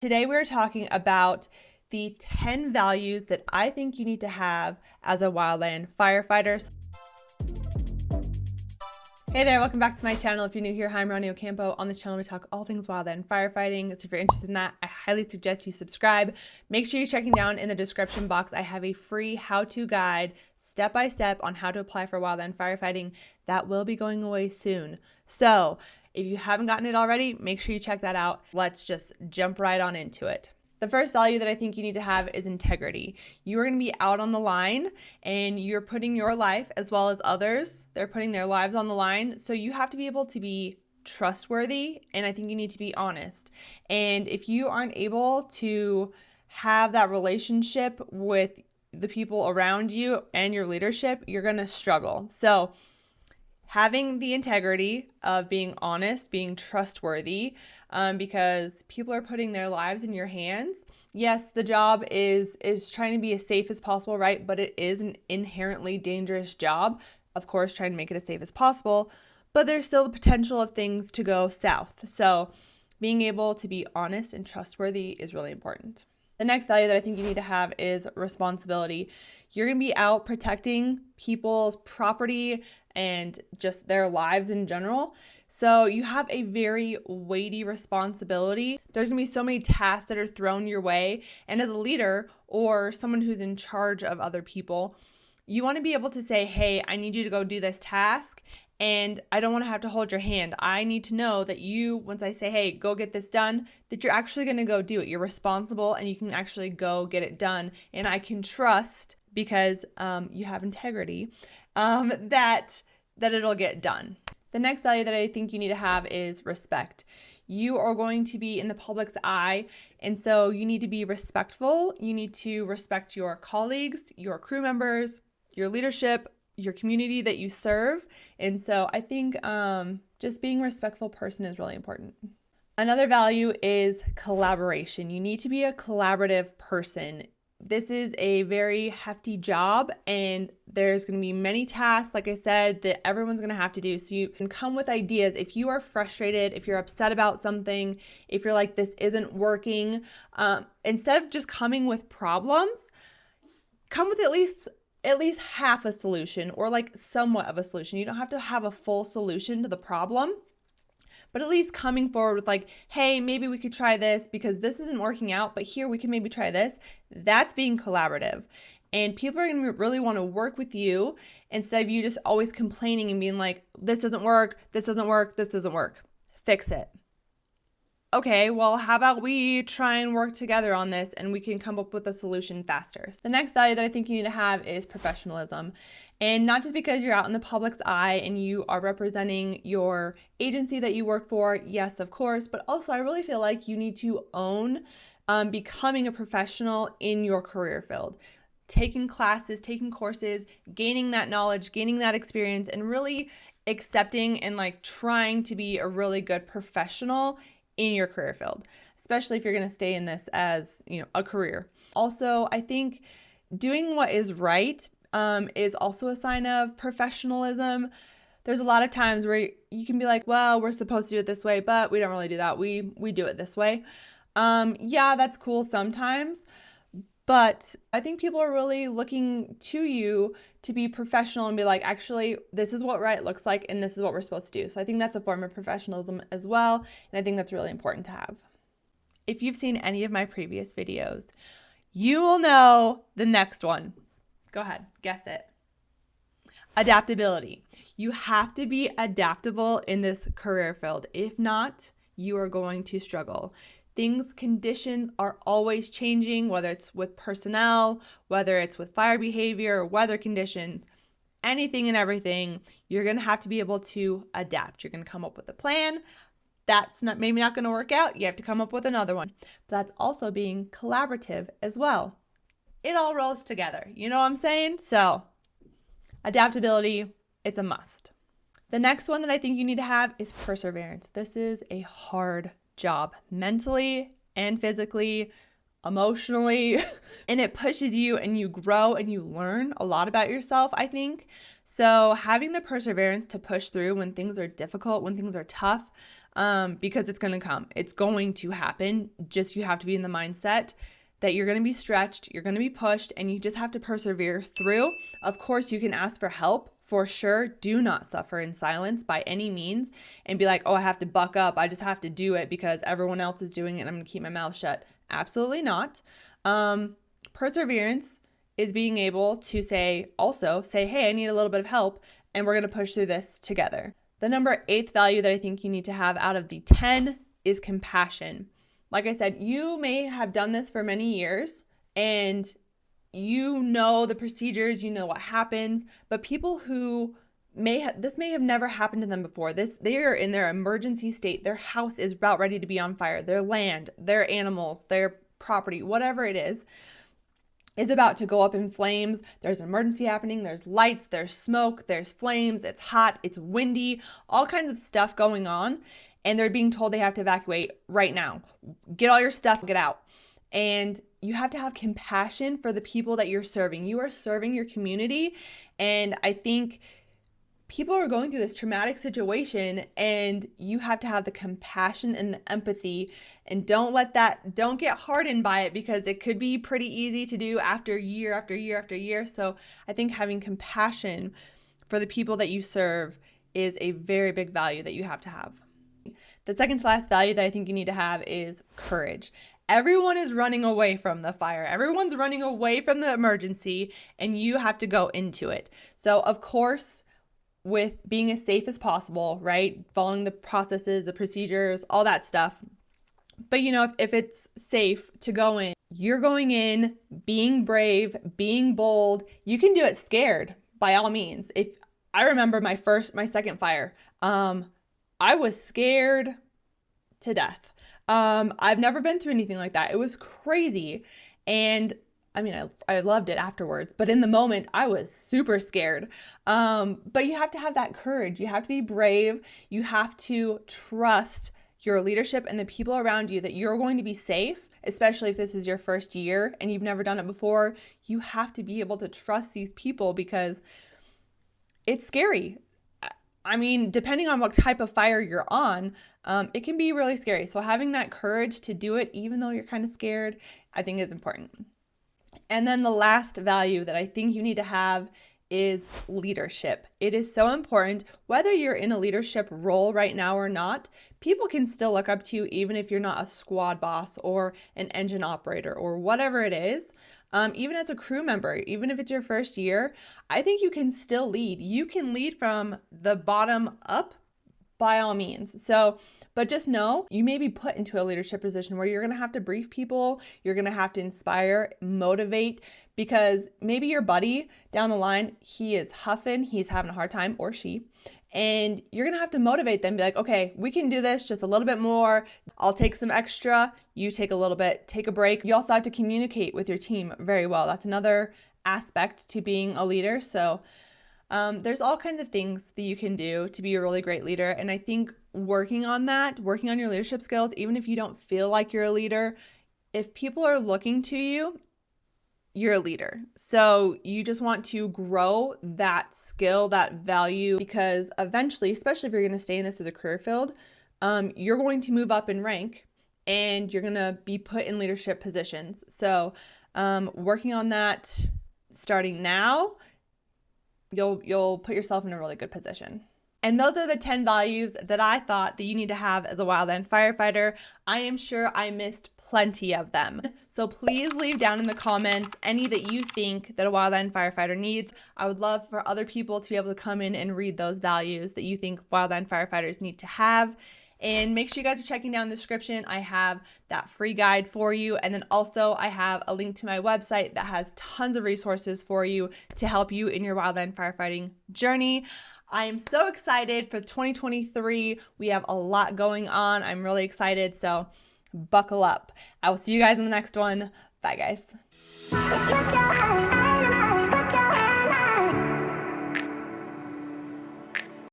Today we're talking about the 10 values that I think you need to have as a wildland firefighter. Hey there, welcome back to my channel. If you're new here, hi, I'm Ronnie Ocampo. On this channel, we talk all things wildland firefighting. So if you're interested in that, I highly suggest you subscribe. Make sure you're checking down in the description box. I have a free how-to guide, step-by-step on how to apply for wildland firefighting. That will be going away soon. So if you haven't gotten it already, make sure you check that out. Let's just jump right on into it. The first value that I think you need to have is integrity. You are going to be out on the line and you're putting your life as well as others. They're putting their lives on the line. So you have to be able to be trustworthy, and I think you need to be honest. And if you aren't able to have that relationship with the people around you and your leadership, you're going to struggle. So having the integrity of being honest, being trustworthy, because people are putting their lives in your hands. Yes, the job is trying to be as safe as possible, right? But it is an inherently dangerous job. Of course, trying to make it as safe as possible, but there's still the potential of things to go south. So being able to be honest and trustworthy is really important. The next value that I think you need to have is responsibility. You're going to be out protecting people's property and just their lives in general. So you have a very weighty responsibility. There's gonna be so many tasks that are thrown your way. And as a leader or someone who's in charge of other people, you wanna be able to say, hey, I need you to go do this task, and I don't wanna have to hold your hand. I need to know that you, once I say, hey, go get this done, that you're actually gonna go do it. You're responsible and you can actually go get it done. And I can trust, because you have integrity, that it'll get done. The next value that I think you need to have is respect. You are going to be in the public's eye, and so you need to be respectful. You need to respect your colleagues, your crew members, your leadership, your community that you serve. And so I think just being a respectful person is really important. Another value is collaboration. You need to be a collaborative person. This is a very hefty job, and there's going to be many tasks, like I said, that everyone's going to have to do. So you can come with ideas. If you are frustrated, if you're upset about something, if you're like, this isn't working, instead of just coming with problems, come with at least half a solution, or like somewhat of a solution. You don't have to have a full solution to the problem, but at least coming forward with like, hey, maybe we could try this because this isn't working out, but here we can maybe try this. That's being collaborative. And people are going to really want to work with you instead of you just always complaining and being like, this doesn't work, this doesn't work, this doesn't work. Fix it. Okay, well, how about we try and work together on this and we can come up with a solution faster. The next value that I think you need to have is professionalism. And not just because you're out in the public's eye and you are representing your agency that you work for, yes, of course, but also I really feel like you need to own becoming a professional in your career field. Taking classes, taking courses, gaining that knowledge, gaining that experience, and really accepting and like trying to be a really good professional in your career field, especially if you're going to stay in this as, a career. Also, I think doing what is right is also a sign of professionalism. There's a lot of times where you can be like, well, we're supposed to do it this way, but we don't really do that. We do it this way. Yeah, that's cool sometimes, but I think people are really looking to you to be professional and be like, actually, this is what right looks like, and this is what we're supposed to do. So I think that's a form of professionalism as well, and I think that's really important to have. If you've seen any of my previous videos, you will know the next one. Go ahead, guess it. Adaptability. You have to be adaptable in this career field. If not, you are going to struggle. Conditions are always changing, whether it's with personnel, whether it's with fire behavior, weather conditions, anything and everything. You're going to have to be able to adapt. You're going to come up with a plan. That's maybe not going to work out. You have to come up with another one. But that's also being collaborative as well. It all rolls together. You know what I'm saying? So adaptability, it's a must. The next one that I think you need to have is perseverance. This is a hard job, mentally and physically, emotionally, and it pushes you and you grow and you learn a lot about yourself, I think. So having the perseverance to push through when things are difficult, when things are tough, because it's going to come. It's going to happen. Just you have to be in the mindset that you're going to be stretched, you're going to be pushed, and you just have to persevere through. Of course, you can ask for help for sure. Do not suffer in silence by any means and be like, oh, I have to buck up. I just have to do it because everyone else is doing it and I'm going to keep my mouth shut. Absolutely not. Perseverance is being able to say, hey, I need a little bit of help and we're going to push through this together. The number 8th value that I think you need to have out of the 10 is compassion. Like I said, you may have done this for many years and you know the procedures, you know what happens, but people who this may have never happened to them before. They are in their emergency state. Their house is about ready to be on fire. Their land, their animals, their property, whatever it is about to go up in flames. There's an emergency happening. There's lights, there's smoke, there's flames. It's hot, it's windy, all kinds of stuff going on. And they're being told they have to evacuate right now. Get all your stuff, get out. And you have to have compassion for the people that you're serving. You are serving your community. And I think people are going through this traumatic situation and you have to have the compassion and the empathy, and don't get hardened by it because it could be pretty easy to do after year after year after year. So I think having compassion for the people that you serve is a very big value that you have to have. The second to last value that I think you need to have is courage. Everyone is running away from the fire. Everyone's running away from the emergency, and you have to go into it. So of course, with being as safe as possible, right? Following the processes, the procedures, all that stuff. But if it's safe to go in, you're going in, being brave, being bold. You can do it scared by all means. If I remember my second fire, I was scared to death. I've never been through anything like that. It was crazy. And I loved it afterwards, but in the moment I was super scared. But you have to have that courage. You have to be brave. You have to trust your leadership and the people around you that you're going to be safe, especially if this is your first year and you've never done it before. You have to be able to trust these people because it's scary. Depending on what type of fire you're on, it can be really scary. So having that courage to do it, even though you're kind of scared, I think is important. And then the last value that I think you need to have is leadership. It is so important. Whether you're in a leadership role right now or not, people can still look up to you even if you're not a squad boss or an engine operator or whatever it is. Even as a crew member, even if it's your first year, I think you can still lead. You can lead from the bottom up by all means. But just know you may be put into a leadership position where you're going to have to brief people, you're going to have to inspire, motivate, because maybe your buddy down the line, he is huffing, he's having a hard time, or she, and you're going to have to motivate them, be like, okay, we can do this just a little bit more. I'll take some extra, you take a little bit, take a break. You also have to communicate with your team very well. That's another aspect to being a leader. So there's all kinds of things that you can do to be a really great leader. And I think working on your leadership skills, even if you don't feel like you're a leader, if people are looking to you, you're a leader. So you just want to grow that skill, that value, because eventually, especially if you're going to stay in this as a career field, you're going to move up in rank and you're going to be put in leadership positions. So working on that starting now, you'll put yourself in a really good position. And those are the 10 values that I thought that you need to have as a wildland firefighter. I am sure I missed plenty of them. So please leave down in the comments any that you think that a wildland firefighter needs. I would love for other people to be able to come in and read those values that you think wildland firefighters need to have. And make sure you guys are checking down in the description. I have that free guide for you. And then also I have a link to my website that has tons of resources for you to help you in your wildland firefighting journey. I am so excited for 2023. We have a lot going on. I'm really excited. So buckle up. I will see you guys in the next one. Bye, guys.